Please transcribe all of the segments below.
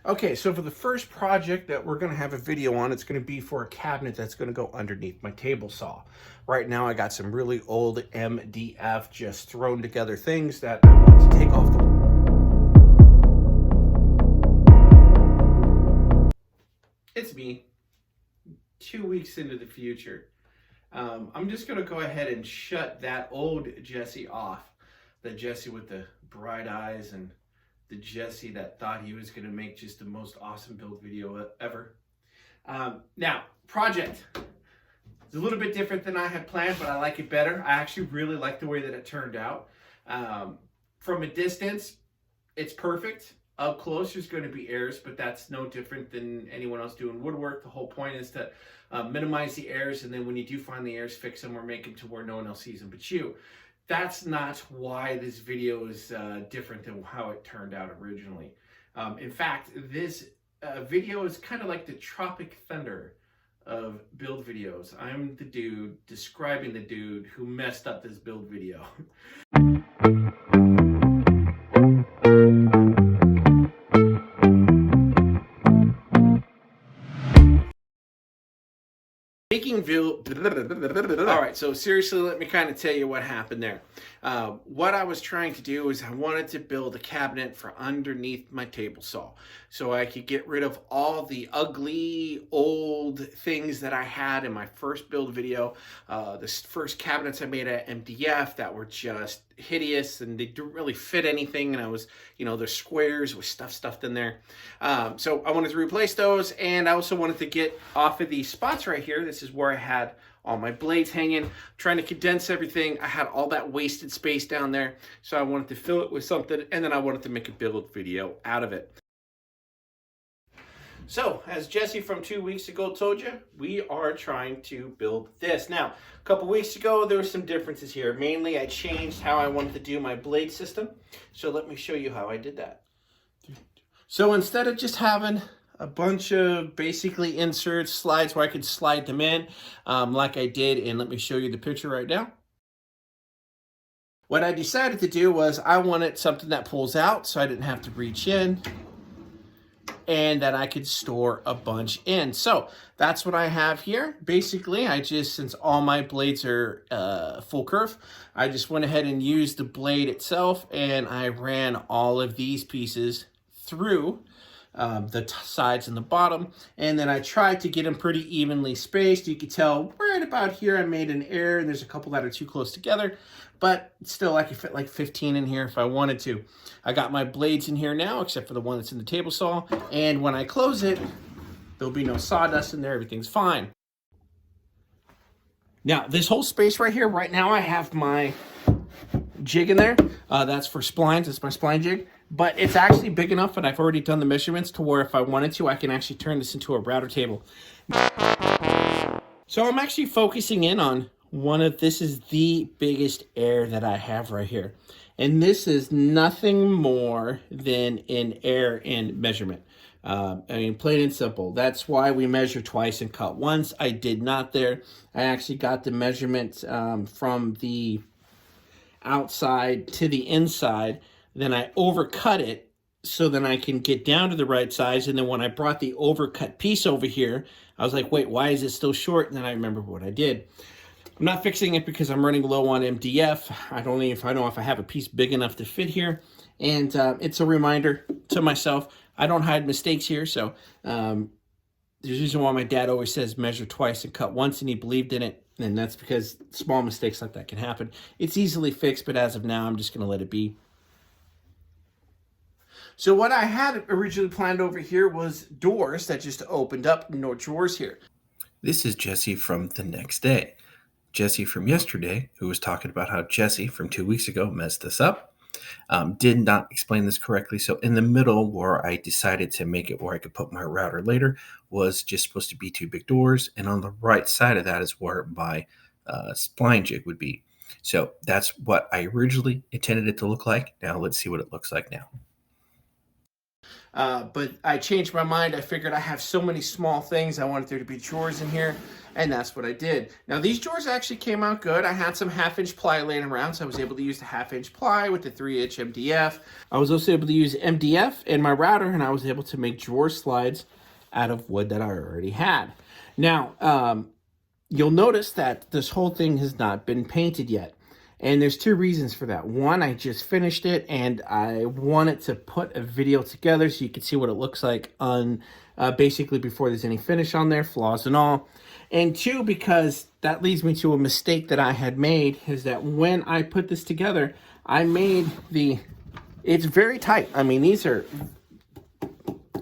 Okay, so for the first project that we're going to have a video on, it's going to be for a cabinet that's going to go underneath my table saw. Right now I got some really old MDF just thrown together things that I want to take off the... It's me, 2 weeks into the future. I'm just going to go ahead and shut that old Jesse off. The Jesse with the bright eyes and the Jesse that thought he was going to make just the most awesome build video ever. Now, project. It's a little bit different than I had planned, but I like it better. I actually really like the way that it turned out. From a distance, it's perfect. Up close, there's going to be errors, but that's no different than anyone else doing woodwork. The whole point is to minimize the errors, and then when you do find the errors, fix them or make them to where no one else sees them but you. That's not why this video is different than how it turned out originally. In fact, this video is kind of like the Tropic Thunder of build videos. I'm the dude describing the dude who messed up this build video. Making view. All right, so seriously, let me kind of tell you what happened there. What I was trying to do is I wanted to build a cabinet for underneath my table saw so I could get rid of all the ugly old things that I had in my first build video. The first cabinets I made at MDF that were just hideous and they didn't really fit anything, and I was, they're squares with stuff stuffed in there. So I wanted to replace those, and I also wanted to get off of these spots right here. This is where I had all my blades hanging, trying to condense everything. I had all that wasted space down there, so I wanted to fill it with something, and then I wanted to make a build video out of it. So, as Jesse from 2 weeks ago told you, we are trying to build this. Now, a couple weeks ago, there were some differences here. Mainly, I changed how I wanted to do my blade system. So let me show you how I did that. So instead of just having a bunch of basically inserts, slides where I could slide them in, like I did, and let me show you the picture right now. What I decided to do was I wanted something that pulls out so I didn't have to reach in, and that I could store a bunch in. So that's what I have here. Basically, since all my blades are full curve, I just went ahead and used the blade itself, and I ran all of these pieces through the sides and the bottom, and then I tried to get them pretty evenly spaced. You could tell right about here I made an error, and there's a couple that are too close together, but still I could fit like 15 in here if I wanted to. I got my blades in here now, except for the one that's in the table saw, and when I close it, there'll be no sawdust in there. Everything's fine. Now, this whole space right here, right now I have my jig in there. That's for splines. It's my spline jig. But it's actually big enough, and I've already done the measurements to where if I wanted to, I can actually turn this into a router table. So I'm actually focusing in on this is the biggest error that I have right here. And this is nothing more than an error in measurement. Plain and simple. That's why we measure twice and cut once. I did not there. I actually got the measurement from the outside to the inside. Then I overcut it so then I can get down to the right size. And then when I brought the overcut piece over here, I was like, wait, why is it still short? And then I remember what I did. I'm not fixing it because I'm running low on MDF. I don't know if I have a piece big enough to fit here. And it's a reminder to myself. I don't hide mistakes here. So there's a reason why my dad always says measure twice and cut once, and he believed in it. And that's because small mistakes like that can happen. It's easily fixed, but as of now, I'm just going to let it be. So what I had originally planned over here was doors that just opened up, no drawers here. This is Jesse from the next day. Jesse from yesterday, who was talking about how Jesse from 2 weeks ago messed this up, did not explain this correctly. So in the middle where I decided to make it where I could put my router later was just supposed to be 2 big doors. And on the right side of that is where my spline jig would be. So that's what I originally intended it to look like. Now let's see what it looks like now. But I changed my mind. I figured I have so many small things. I wanted there to be drawers in here, and that's what I did. Now, these drawers actually came out good. I had some 1/2-inch ply laying around, so I was able to use the 1/2-inch ply with the 3-inch MDF. I was also able to use MDF in my router, and I was able to make drawer slides out of wood that I already had. Now, you'll notice that this whole thing has not been painted yet. And there's 2 reasons for that. One, I just finished it and I wanted to put a video together so you can see what it looks like on basically before there's any finish on there, flaws and all. And 2, because that leads me to a mistake that I had made, is that when I put this together, I made it's very tight. I mean,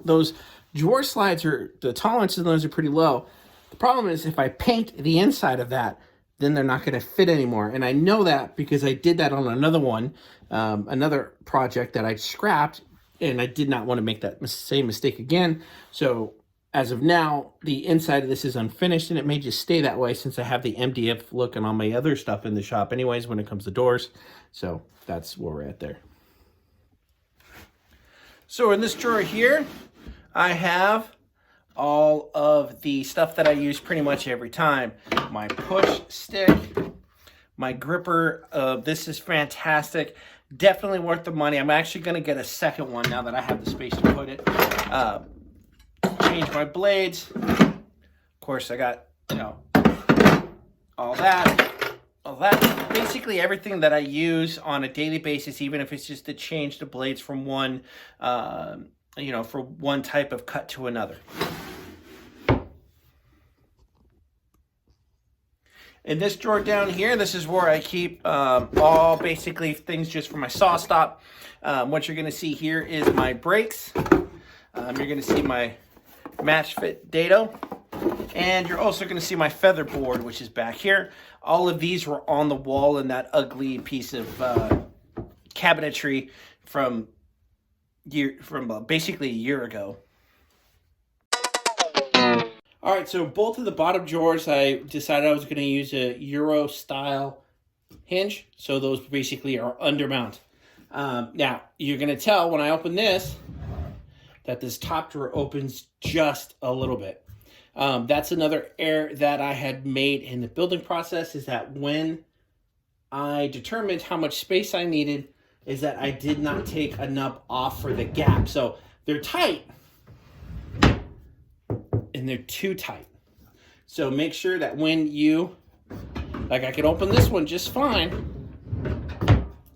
those drawer slides the tolerances of those are pretty low. The problem is if I paint the inside of that, then they're not going to fit anymore. And I know that because I did that on another one, another project that I scrapped, and I did not want to make that same mistake again. So as of now, the inside of this is unfinished, and it may just stay that way since I have the MDF look and all my other stuff in the shop anyways when it comes to doors. So that's where we're at there. So in this drawer here, I have all of the stuff that I use pretty much every time. My push stick, my gripper. This is fantastic. Definitely worth the money. I'm actually going to get a second one now that I have the space to put it. Change my blades. Of course, I got, all that. Basically everything that I use on a daily basis, even if it's just to change the blades from one, for one type of cut to another. In this drawer down here, this is where I keep all basically things just for my saw stop. What you're going to see here is my brakes. You're going to see my match fit dado. And you're also going to see my feather board, which is back here. All of these were on the wall in that ugly piece of cabinetry from basically a year ago. All right, so both of the bottom drawers, I decided I was going to use a Euro style hinge. So those basically are undermount. Now, you're going to tell when I open this that this top drawer opens just a little bit. That's another error that I had made in the building process, is that when I determined how much space I needed, is that I did not take a nub off for the gap. So they're tight, and they're too tight. So make sure that when I can open this one just fine,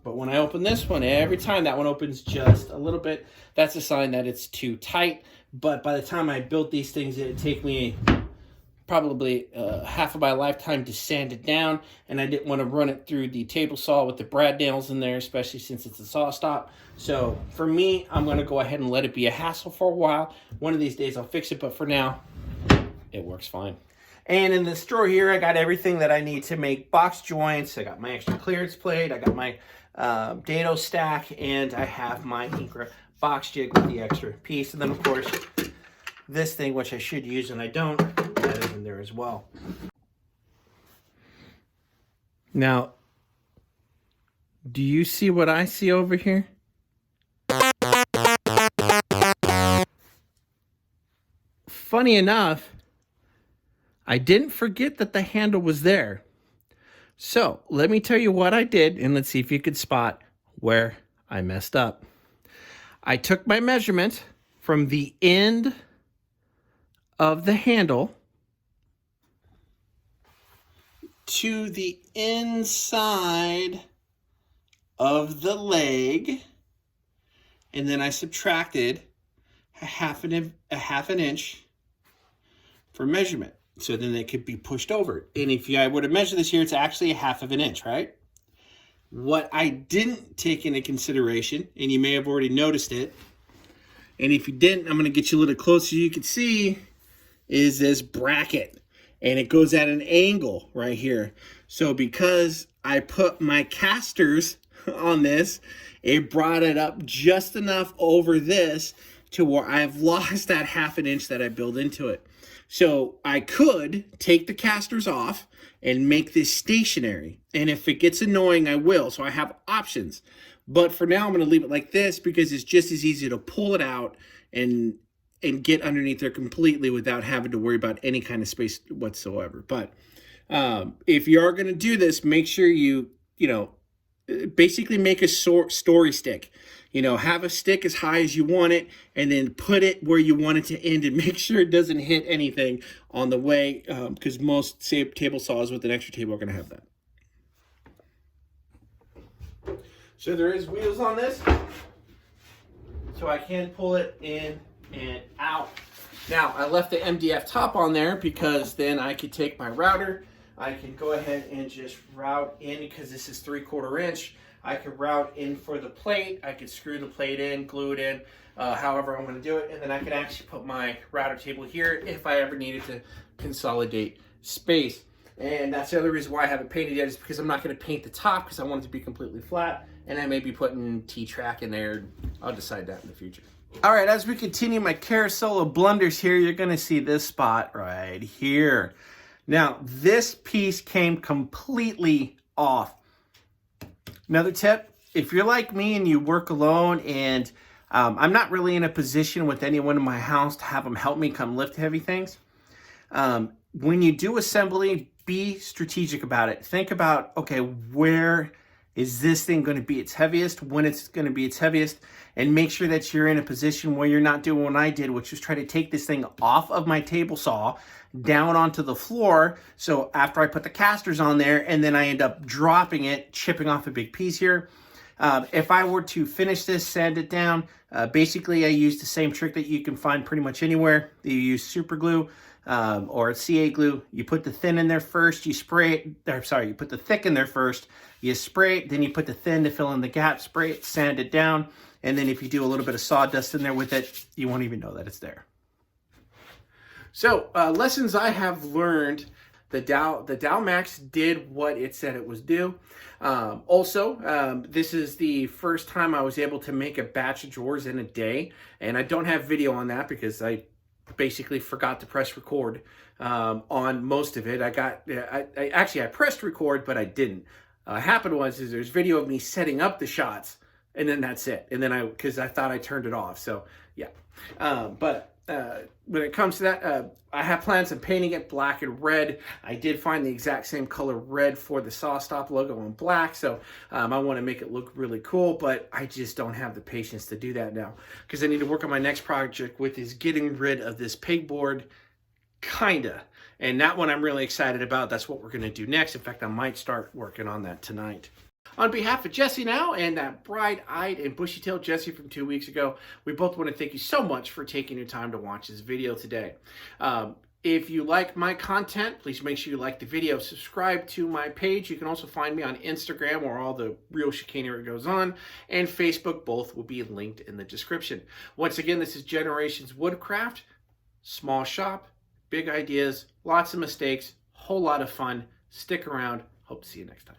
but when I open this one, every time that one opens just a little bit, that's a sign that it's too tight. But by the time I built these things, it'd take me probably half of my lifetime to sand it down, and I didn't want to run it through the table saw with the brad nails in there, especially since it's a saw stop. So for me, I'm going to go ahead and let it be a hassle for a while. One of these days I'll fix it, but for now, it works fine. And in this drawer here, I got everything that I need to make box joints. I got my extra clearance plate, I got my dado stack, and I have my Incra box jig with the extra piece. And then of course, this thing, which I should use and I don't, that is in there as well. Now, do you see what I see over here? Funny enough, I didn't forget that the handle was there. So let me tell you what I did, and let's see if you could spot where I messed up. I took my measurement from the end of the handle to the inside of the leg, and then I subtracted a half an inch for measurement, so then they could be pushed over. And if I were to measure this here, it's actually a half of an inch, right? What I didn't take into consideration, and you may have already noticed it, and if you didn't, I'm going to get you a little closer so you can see, is this bracket. And it goes at an angle right here. So because I put my casters on this, it brought it up just enough over this to where I've lost that half an inch that I built into it. So I could take the casters off and make this stationary. And if it gets annoying, I will. So I have options. But for now, I'm going to leave it like this because it's just as easy to pull it out and get underneath there completely without having to worry about any kind of space whatsoever. But if you are going to do this, make sure you basically make a story stick. Have a stick as high as you want it, and then put it where you want it to end, and make sure it doesn't hit anything on the way, because most table saws with an extra table are going to have that. So there is wheels on this, so I can pull it in and out. Now, I left the MDF top on there because then I could take my router. I can go ahead and just route in, because this is 3/4 inch. I could route in for the plate. I could screw the plate in, glue it in, however I'm going to do it. And then I could actually put my router table here if I ever needed to consolidate space. And that's the other reason why I haven't painted yet, is because I'm not going to paint the top because I want it to be completely flat. And I may be putting T-track in there. I'll decide that in the future. All right, as we continue my carousel of blunders here, you're going to see this spot right here. Now, this piece came completely off. Another tip, if you're like me and you work alone and I'm not really in a position with anyone in my house to have them help me come lift heavy things, when you do assembly, be strategic about it. Think about, okay, where is this thing going to be its heaviest, when it's going to be its heaviest, and make sure that you're in a position where you're not doing what I did, which was try to take this thing off of my table saw down onto the floor. So after I put the casters on there, and then I end up dropping it, chipping off a big piece here. If I were to finish this, sand it down, basically I use the same trick that you can find pretty much anywhere. You use super glue or CA glue. You put the thin in there first, you spray it, you put the thick in there first, you spray it, then you put the thin to fill in the gap, spray it, sand it down, and then if you do a little bit of sawdust in there with it, you won't even know that it's there. So, lessons I have learned, the Dowmax did what it said it was due. This is the first time I was able to make a batch of drawers in a day, and I don't have video on that because I basically forgot to press record on most of it. I pressed record, but I didn't. Happened was there's video of me setting up the shots, and then that's it. And then because I thought I turned it off. So yeah, when it comes to that, I have plans on painting it black and red. I did find the exact same color red for the SawStop logo in black, so I want to make it look really cool, but I just don't have the patience to do that now because I need to work on my next project, which is getting rid of this pegboard, kinda. And that one I'm really excited about. That's what we're going to do next. In fact, I might start working on that tonight. On behalf of Jesse now and that bright-eyed and bushy-tailed Jesse from 2 weeks ago, we both want to thank you so much for taking your time to watch this video today. If you like my content, please make sure you like the video, subscribe to my page. You can also find me on Instagram where all the real chicanery goes on, and Facebook. Both will be linked in the description. Once again, this is Generations Woodcraft. Small shop, big ideas, lots of mistakes, whole lot of fun. Stick around. Hope to see you next time.